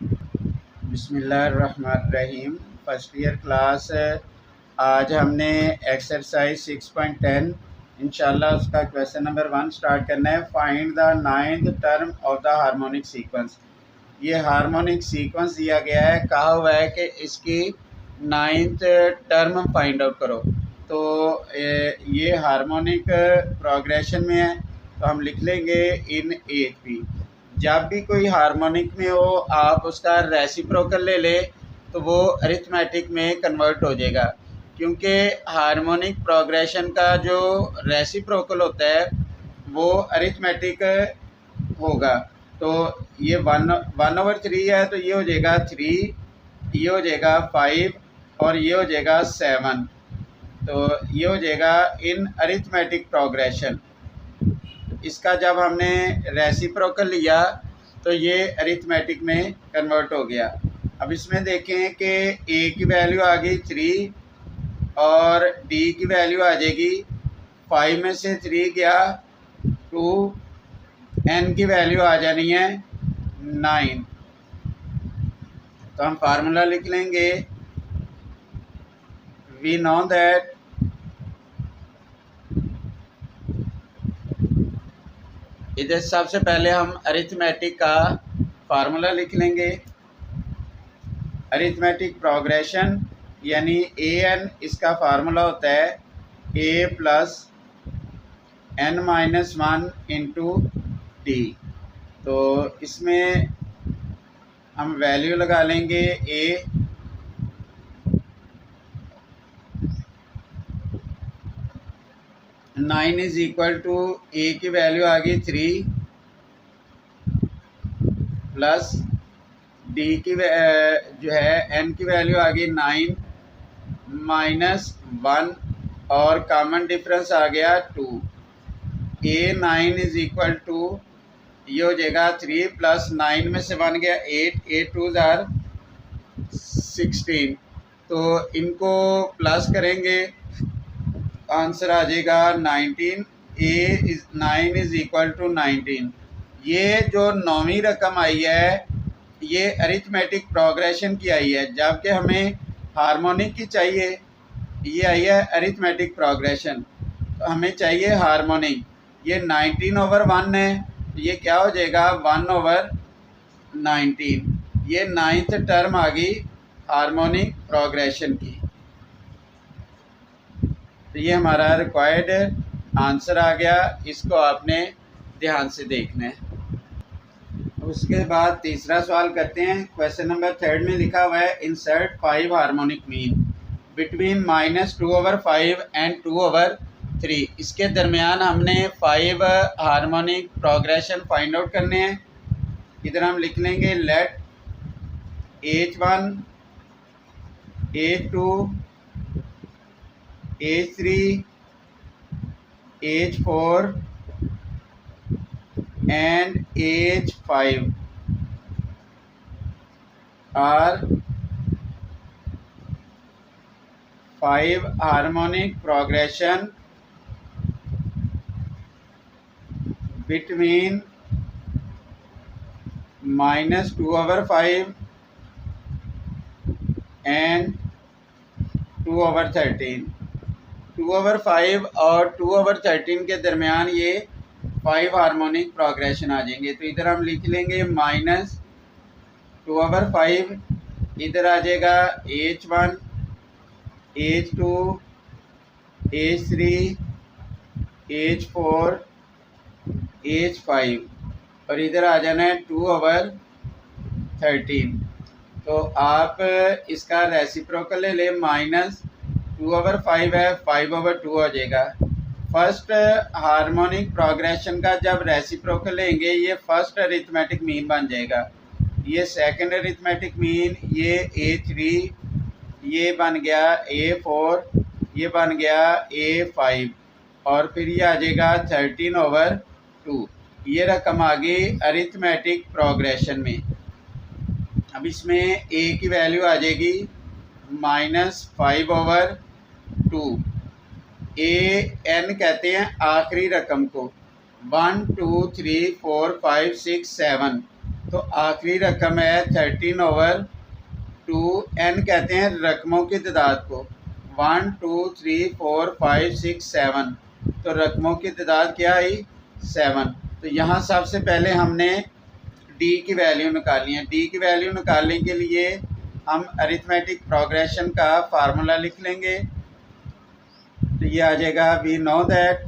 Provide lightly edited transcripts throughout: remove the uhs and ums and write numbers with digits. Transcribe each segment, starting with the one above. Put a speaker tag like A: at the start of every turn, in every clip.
A: बिस्मिल्लाहिर्रहमानिर्रहीम। First year class आज हमने एक्सरसाइज 6.10 इंशाल्लाह उसका क्वेश्चन नंबर 1 स्टार्ट करना है। Find the ninth term of the harmonic sequence. ये हार्मोनिक सीक्वेंस दिया गया है, कहा हुआ है कि इसकी नाइन्थ टर्म फाइंड आउट करो। तो ये हार्मोनिक प्रोग्रेशन में है, तो हम लिख लेंगे इन एच पी। जब भी कोई हार्मोनिक में हो आप उसका रेसिप्रोकल ले ले तो वो अरिथमेटिक में कन्वर्ट हो जाएगा, क्योंकि हार्मोनिक प्रोग्रेशन का जो रेसिप्रोकल होता है वो अरिथमेटिक होगा। तो ये 1/3 है, तो ये हो जाएगा 3, ये हो जाएगा 5 और ये हो जाएगा 7। तो ये हो जाएगा इन अरिथमेटिक प्रोग्रेशन। इसका जब हमने रेसिप्रोकल लिया तो ये अरिथमेटिक में कन्वर्ट हो गया। अब इसमें देखें कि ए की वैल्यू आ गई 3 और डी की वैल्यू आ जाएगी 5 में से 3 गया 2, एन की वैल्यू आ जानी है 9। तो हम फार्मूला लिख लेंगे। वी नो दैट इधर सबसे पहले हम अरिथमेटिक का फार्मूला लिख लेंगे। अरिथमेटिक प्रोग्रेशन यानी ए एन, इसका फार्मूला होता है a plus n minus 1 into d. तो इसमें हम वैल्यू लगा लेंगे a, nine is equal to a की वैल्यू आ गई 3 प्लस डी की जो है एन की वैल्यू आ गई 9 माइनस 1 और कॉमन डिफरेंस आ गया 2। ए 9 इज इक्वल टू ये हो जाएगा 3 प्लस 9 में से 1 गया 8, 8 2 जार 16। तो इनको प्लस करेंगे, आंसर आ जाएगा 19। ए इज 9 इज इक्वल टू 19। ये जो 9वीं रकम आई है ये अरिथमेटिक प्रोग्रेशन की आई है, जबकि हमें हार्मोनिक की चाहिए। ये आई है अरिथमेटिक प्रोग्रेशन, तो हमें चाहिए हार्मोनिक। ये 19/1 है, ये क्या हो जाएगा 1/19। ये 9th टर्म आ गई हार्मोनिक प्रोग्रेशन की। तो ये हमारा रिक्वायर्ड आंसर आ गया, इसको आपने ध्यान से देखना है। उसके बाद तीसरा सवाल करते हैं। क्वेश्चन नंबर 3 में लिखा हुआ है insert 5 harmonic mean between -2/5 and 2/3। इसके दरमियान हमने 5 हार्मोनिक प्रोग्रेशन फाइंड आउट करने हैं। इधर हम लिख लेंगे late H1, H2, H3, H4 and H5 are 5 harmonic progression between -2/5 and 2/13। 2/5 और 2/13 के दरमियान ये 5 हार्मोनिक प्रोग्रेशन आ जाएंगे। तो इधर हम लिख लेंगे -2/5, इधर आ जाएगा H1, H2, H3, H4, H5 और इधर आ जाना है 2/13। तो आप इसका रेसिप्रोकल ले लें, -2/5 है 5/2 हो जाएगा। फर्स्ट हार्मोनिक प्रोग्रेशन का जब रेसिप्रोकल लेंगे ये फर्स्ट अरिथमेटिक मीन बन जाएगा। ये सेकंड अरिथमेटिक मीन, ये A3, ये बन गया A4, ये बन गया A5 और फिर ये आ जाएगा 13/2। ये रकम आ गई अरिथमेटिक प्रोग्रेशन में। अब इसमें A की वैल्यू आ जाएगी -5/2। AN कहते हैं आखिरी रकम को। 1 2 3 4 5 6 7 तो आखिरी रकम है 13/2। n कहते हैं रकमों की तादाद को, 1 2 3 4 5 6 7। तो रकमों की तादाद क्या आई? 7। तो यहाँ सबसे पहले हमने डी की वैल्यू निकाली है। डी की वैल्यू निकालने के लिए हम अरिथमेटिक प्रोग्रेशन का फार्मूला लिख लेंगे। तो ये आ जाएगा, we know that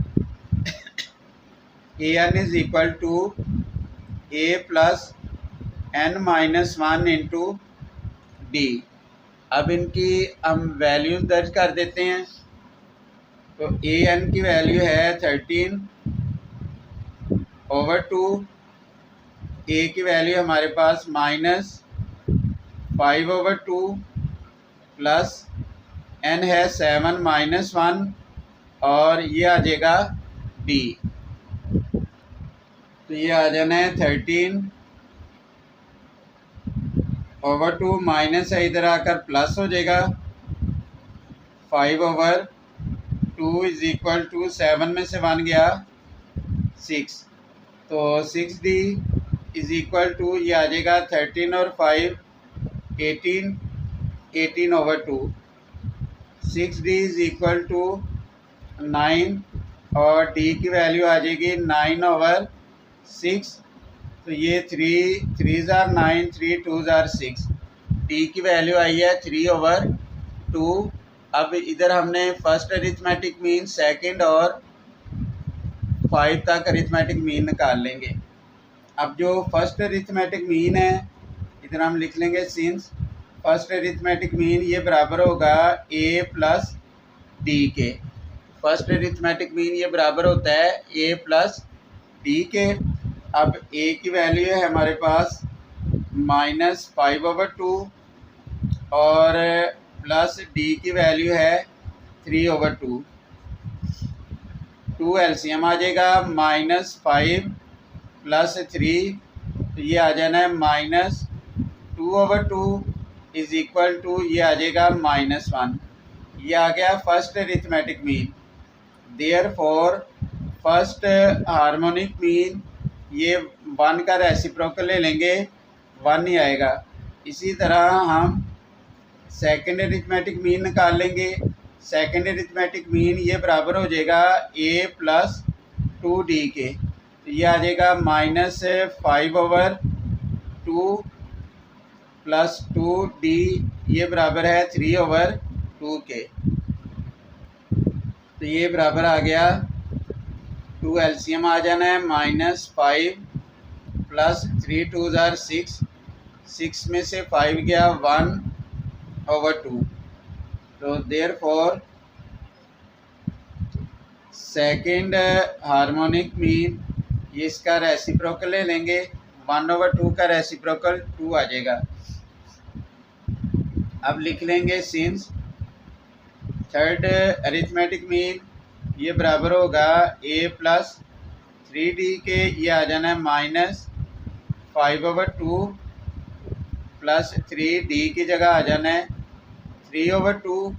A: an is equal to a plus n-1 into D. अब इनकी हम वैल्यू दर्ज कर देते हैं। तो an की वैल्यू है 13/2, a की वैल्यू हमारे पास -5/2 प्लस n है 7-1 और ये आ जाएगा d। तो ये आ जाना है 13/2 माइनस है, इधर आकर प्लस हो जाएगा। 5/2 इज इक्वल टू 7 में से 1 गया 6। तो 6d इज इक्वल टू ये आ जाएगा 13 और 5 18, 18/2। 6d इज इक्वल टू 9 और d की वैल्यू आ जाएगी 9/6। तो ये 3 ज़ार 9, 3 2 ज़ार 6। डी की वैल्यू आई है 3/2। अब इधर हमने फर्स्ट अरिथमेटिक मीन, सेकंड और 5 तक अरिथमेटिक मीन निकाल लेंगे। अब जो फर्स्ट अरिथमेटिक मीन है इधर हम लिख लेंगे, सिंस फर्स्ट अरिथमेटिक मीन ये बराबर होगा a प्लस डी के। फर्स्ट अरिथमेटिक मीन ये बराबर होता है a प्लस डी के। अब a की वैल्यू है हमारे पास -5/2 और प्लस d की वैल्यू है 3/2। 2 एलसीएम आ जाएगा, -5 प्लस 3, तो ये आ जाना है -2/2 इज इक्वल टू ये आ जाएगा -1। ये आ गया first arithmetic mean. Therefore first harmonic mean ये 1 का रेसिप्रोकल ले लेंगे, 1 ही आएगा। इसी तरह हम सेकंड अरिथमेटिक मीन निकाल लेंगे। सेकंड अरिथमेटिक मीन ये बराबर हो जाएगा a प्लस 2d के। तो ये आ जाएगा -5/2 प्लस 2d, ये बराबर है 3/2 के। तो ये बराबर आ गया 2 एलसीएम आ जाना है, -5 प्लस 3 2 ज़ार 6, 6 में से 5 गया 1/2। तो देयरफॉर सेकंड हार्मोनिक मीन ये इसका रेसिप्रोकल ले लेंगे, 1/2 का रेसिप्रोकल 2 आ जाएगा। अब लिख लेंगे सिंस थर्ड अरिथमेटिक मीन ये बराबर होगा a प्लस 3d के। ये आ जाना है -5/2 प्लस 3d की जगह आ जाना है 3/2।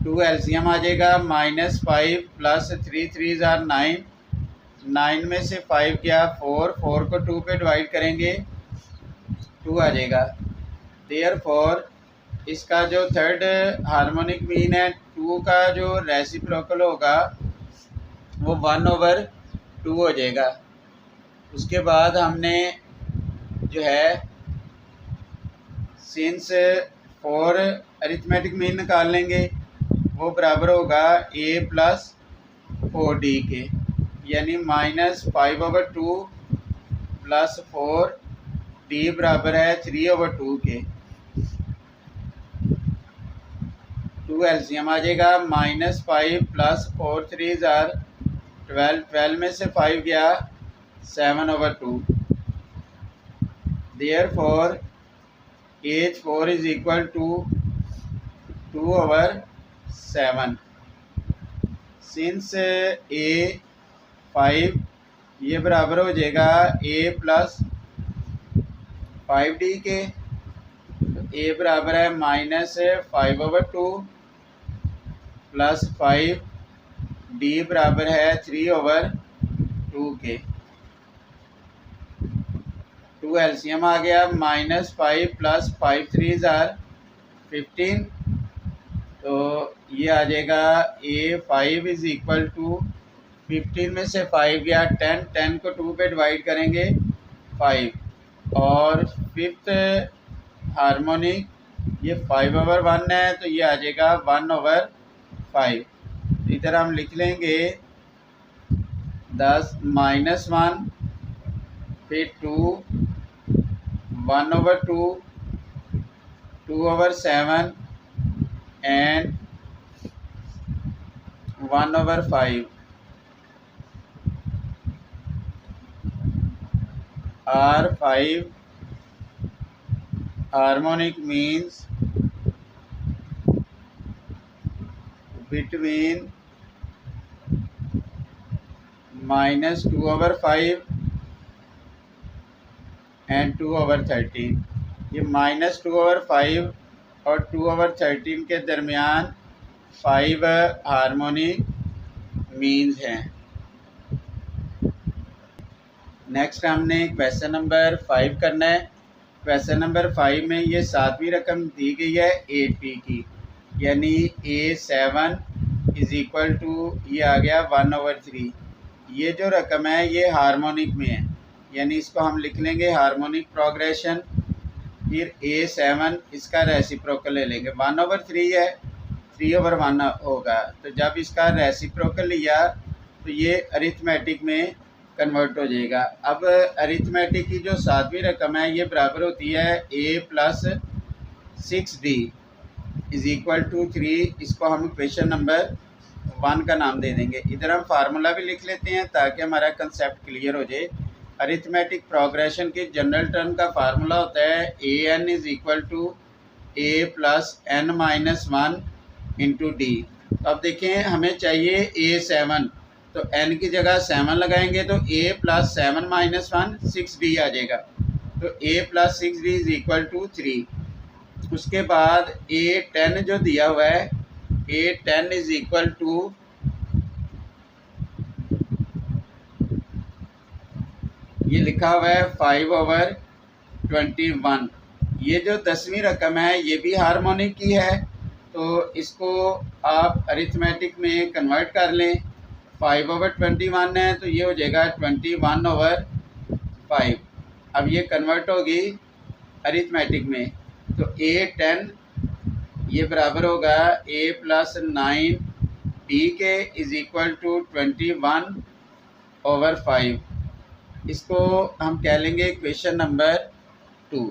A: 2 एलसीएम आ जाएगा, -5 प्लस 3 3 ज़ार 9, 9 में से 5 गया 4, 4 को 2 पे डिवाइड करेंगे 2 आ जाएगा। देयरफॉर इसका जो थर्ड हार्मोनिक मीन है 2 का जो रेसिप्रोकल होगा वो 1/2 हो जाएगा। उसके बाद हमने जो है सिंस 4 अरिथमेटिक मीन निकाल लेंगे, वो बराबर होगा a प्लस 4d के, यानी -5/2 प्लस 4d बराबर है 3/2 के। 2 एलसीएम आ जाएगा, -5 प्लस 4 3 ज़ार 12, 12 में से 5 गया 7/2। Therefore H4 is equal to 2/7। Since a 5 ये बराबर हो जाएगा a प्लस 5d के। a बराबर है -5/2 प्लस 5, d बराबर है 3/2 के। 2 एलसीएम आ गया, -5 + 5 3 ज़ार 15। तो ये आ जाएगा A5 = 15 में से 5 गया 10, 10 को 2 पे डिवाइड करेंगे 5, और फिफ्थ हार्मोनिक ये 5/1 है, तो ये आ जाएगा 1/5। इधर हम लिख लेंगे 10 -1, फिर 2, 1/2, 2/7 and 1/5। R5 harmonic means between -2/5 and 2/13। ये -2/5 और 2/13 के दरमियान 5 हार्मोनिक मीन्स हैं। नेक्स्ट हमने क्वेश्चन नंबर 5 करना है। क्वेश्चन नंबर 5 में ये 7वीं रकम दी गई है 8p की, यानी A7 = ये आ गया 1/3। ये जो रकम है ये हार्मोनिक में है, यानी इसको हम लिख लेंगे हार्मोनिक प्रोग्रेशन। फिर A7 इसका रेसिप्रोकल ले लेंगे, 1/3 है, 3/1 होगा। तो जब इसका रेसिप्रोकल लिया तो ये अरिथमेटिक में कन्वर्ट हो जाएगा। अब अरिथमेटिक की जो 7वीं रकम है ये बराबर होती है A + 6D = 3। इसको हम क्वेश्चन नंबर 1 का नाम दे देंगे। इधर हम फार्मूला भी लिख लेते हैं ताकि हमारा कंसेप्ट क्लियर हो जाए। अरिथमेटिक प्रोग्रेशन की जनरल टर्म का फार्मूला होता है AN = A + n-1 × D। अब देखें हमें चाहिए A7, तो n की जगह 7 लगाएंगे तो A + 7 - 1 6D आ जाएगा। तो A + 6D = 3। उसके बाद A10 जो दिया हुआ है, A10 = ये लिखा हुआ है 5/21। ये जो 10वीं रकम है ये भी हार्मोनिक की है, तो इसको आप अरिथमेटिक में कन्वर्ट कर लें। 5/21 है तो ये हो जाएगा 21/5। अब ये कन्वर्ट होगी अरिथमेटिक में, तो A10 ये बराबर होगा A + 9D के = 21/5। इसको हम कह लेंगे क्वेश्चन नंबर 2।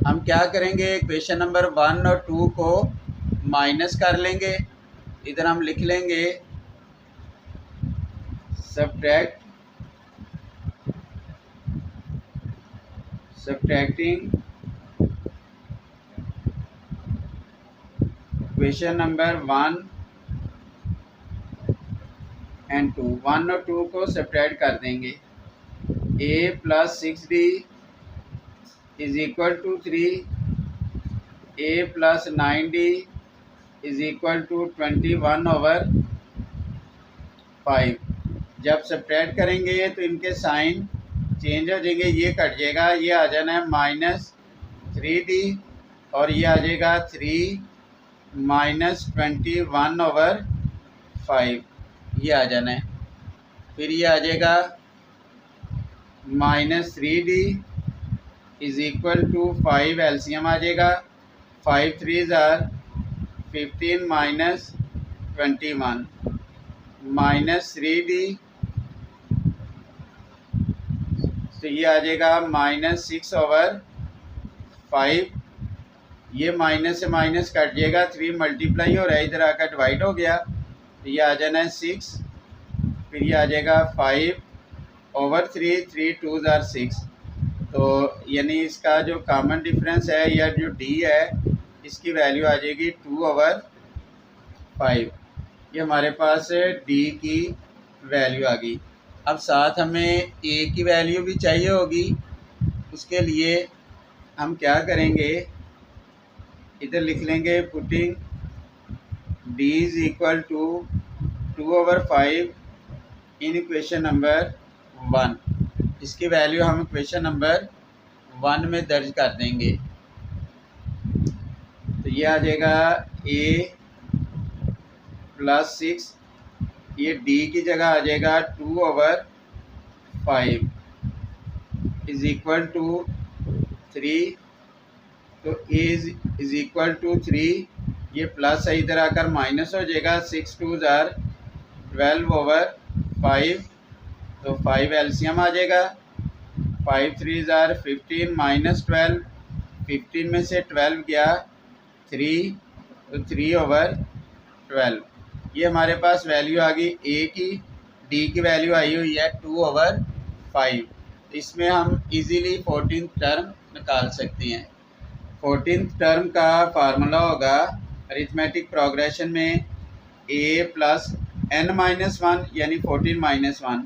A: हम क्या करेंगे, क्वेश्चन नंबर 1 और 2 को माइनस कर लेंगे। इधर हम लिख लेंगे subtracting क्वेश्चन नंबर 1 एंड 2। 1 और 2 को सब्ट्रैक्ट कर देंगे। A + 6D = 3, A + 9D = 21/5। जब सब्ट्रैक्ट करेंगे तो इनके साइन चेंज हो जाएंगे, ये कट जाएगा, ये आ जाना है -3D और ये आ जाएगा 3 - 21/5, ये आ जाना है। फिर ये आ जाएगा -3D = 5 एलसीएम आ जाएगा, 5 3 ज़ार 15 - 21 -3D, तो ये आ जाएगा -6/5। ये माइनस से माइनस कट जाएगा, 3 मल्टीप्लाई हो रहा है, इधर आकर डिवाइड हो गया, तो ये आ जाना है 6। फिर ये आ जाएगा 5/3, 3 2 ज़ार 6। तो यानी इसका जो कॉमन डिफरेंस है या जो D है इसकी वैल्यू आ जाएगी 2/5। ये हमारे पास D की वैल्यू आ गई। अब साथ हमें A की वैल्यू भी चाहिए होगी, उसके लिए हम क्या करेंगे, इधर लिख लेंगे पुटिंग D = 2/5 इन क्वेश्चन नंबर 1। इसकी वैल्यू हम क्वेश्चन नंबर 1 में दर्ज कर देंगे। तो ये आ जाएगा a + 6, ये d की जगह आ जाएगा 2/5 इज इक्वल टू 3। तो a इज इक्वल टू 3, ये प्लस है इधर आकर माइनस हो जाएगा। 6 2 जार 12/5, तो 5 एलसीएम आ जाएगा। 5 3 जार 15 -12, 15 में से 12 गया 3, तो 3/12। ये हमारे पास वैल्यू आ गई a की, d की वैल्यू आई हुई है 2/5। इसमें हम इजीली 14th टर्म निकाल सकते हैं। 14th टर्म का फार्मूला होगा अरिथमेटिक प्रोग्रेशन में a + n-1 यानी 14 - 1,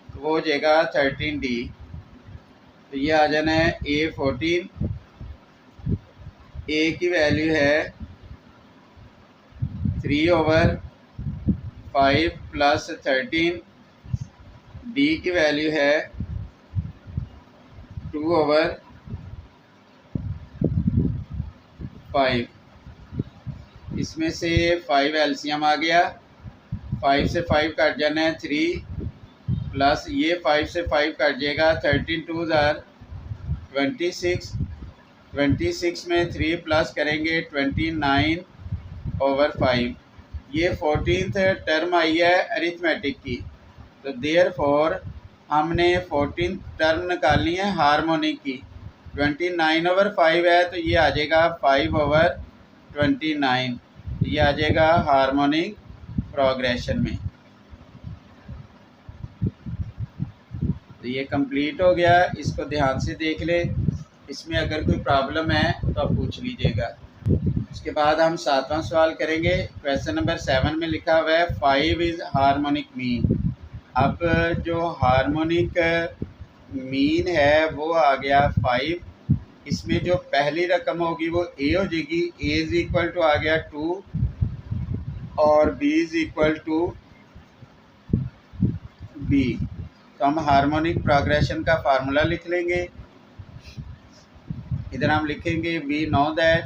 A: तो वो हो जाएगा 13d। तो ये आ जाना है a14, a की वैल्यू है 3/5 + 13, d की वैल्यू है 2/5। इसमें से 5 एलसीएम आ गया, 5 से 5 कट जाना है 3, प्लस ये 5 से 5 कट जाएगा 13 2 जार 26, 26 में 3 प्लस करेंगे 29/5। ये 14th टर्म आई है अरिथमेटिक की। तो देयरफॉर हमने 14th टर्म निकालनी है हार्मोनिक की। 29/5 है तो ये आ जाएगा 5/29, ये आ जाएगा हार्मोनिक प्रोग्रेशन में। तो ये कंप्लीट हो गया, इसको ध्यान से देख ले, इसमें अगर कोई प्रॉब्लम है तो आप पूछ लीजिएगा। उसके बाद हम 7वां सवाल करेंगे। क्वेश्चन नंबर 7 में लिखा हुआ है 5 इज़ हार्मोनिक मीन। अब जो हार्मोनिक मीन है वो आ गया 5। इसमें जो पहली रकम होगी वो a हो जाएगी। a इज़ इक्वल टू आ गया 2 और b is equal to b। तो हम हार्मोनिक प्रोग्रेशन का फार्मूला लिख लेंगे। इधर हम लिखेंगे we know that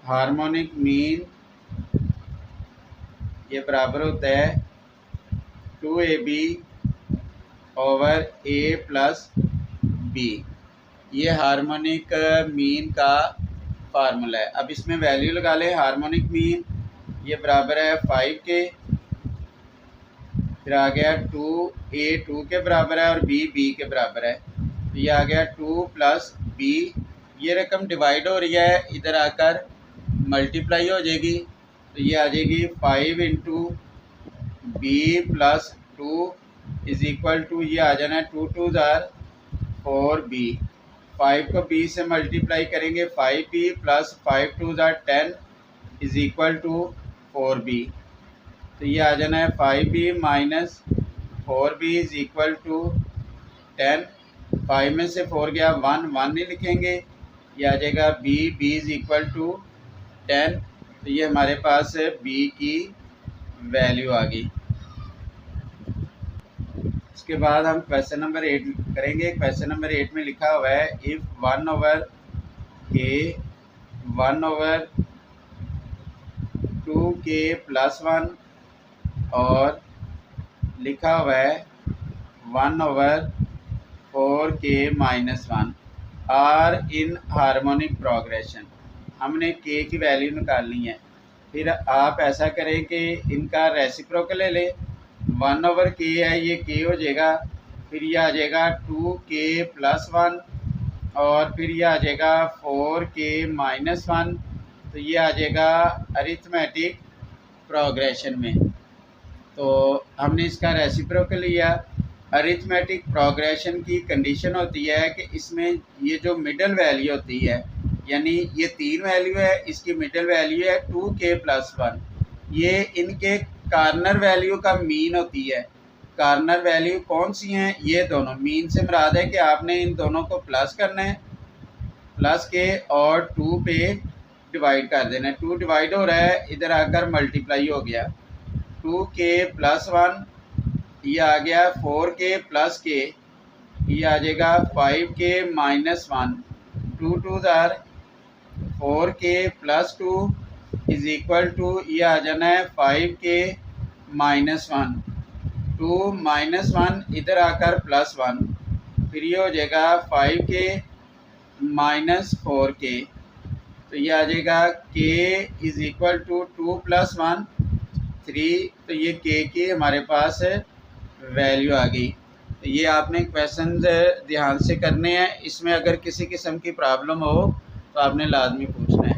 A: harmonic mean ये बराबर होता है 2ab ओवर a + b। ये हार्मोनिक मीन का फार्मूला है। अब इसमें वैल्यू लगा लें। हार्मोनिक मीन ये बराबर है 5 के, फिर आ गया 2a 2 के बराबर है और b के बराबर है। तो ये आ गया 2 + b। ये रकम डिवाइड हो रही है, इधर आकर मल्टीप्लाई हो जाएगी। तो ये आ जाएगी 5 × b + 2 इज़ इक्वल टू, ये आ जाना है 2 2 जार 4b। 5 को b से मल्टीप्लाई करेंगे 5b + 5 2 jar 10 is equal to 4b। तो ये आ जाना है 5b - 4b is equal to 10। 5 में से 4 गया 1 नहीं लिखेंगे, ये आ जाएगा b इज़ इक्वल टू 10। तो ये हमारे पास b की वैल्यू आ गई। उसके बाद हम क्वेश्चन नंबर 8 करेंगे। क्वेश्चन नंबर 8 में लिखा हुआ है इफ़ 1/k 1/2k + 1 और लिखा हुआ है 1/4k - 1 are in harmonic progression. हमने k की वैल्यू निकालनी है। फिर आप ऐसा करें कि इनका रेसिप्रोकल ले लें। 1/k है, ये k हो जाएगा, फिर ये आ जाएगा 2k + 1 और फिर ये आ जाएगा 4k - 1। तो ये आ जाएगा अरिथमेटिक प्रोग्रेशन में। तो हमने इसका रेसिप्रोकल लिया। अरिथमेटिक प्रोग्रेशन की कंडीशन होती है कि इसमें ये जो मिडल वैल्यू होती है, यानी ये 3 वैल्यू है, इसकी मिडल वैल्यू है 2k + 1। ये इनके कार्नर वैल्यू का मीन होती है। कार्नर वैल्यू कौन सी हैं? ये दोनों। मीन से मुराद है कि आपने इन दोनों को प्लस करना है, प्लस के और 2 पे डिवाइड कर देना है। 2 डिवाइड हो रहा है, इधर आकर मल्टीप्लाई हो गया। 2k + 1 ये आ गया 4k प्लस के, ये आ जाएगा 5k माइनस 1, 2 2 ज़ार 4k plus 2 is equal to, ये आ जाना है 5k माइनस 1, 2 माइनस 1 इधर आकर प्लस 1, फिर ये हो जाएगा 5k माइनस 4k, तो ये आ जाएगा k is equal to 2 plus 1 3, तो ये k की हमारे पास वैल्यू आ गई। तो ये आपने क्वेश्चन ध्यान से करने हैं, इसमें अगर किसी किस्म की प्रॉब्लम हो तो आपने लाजमी पूछना है।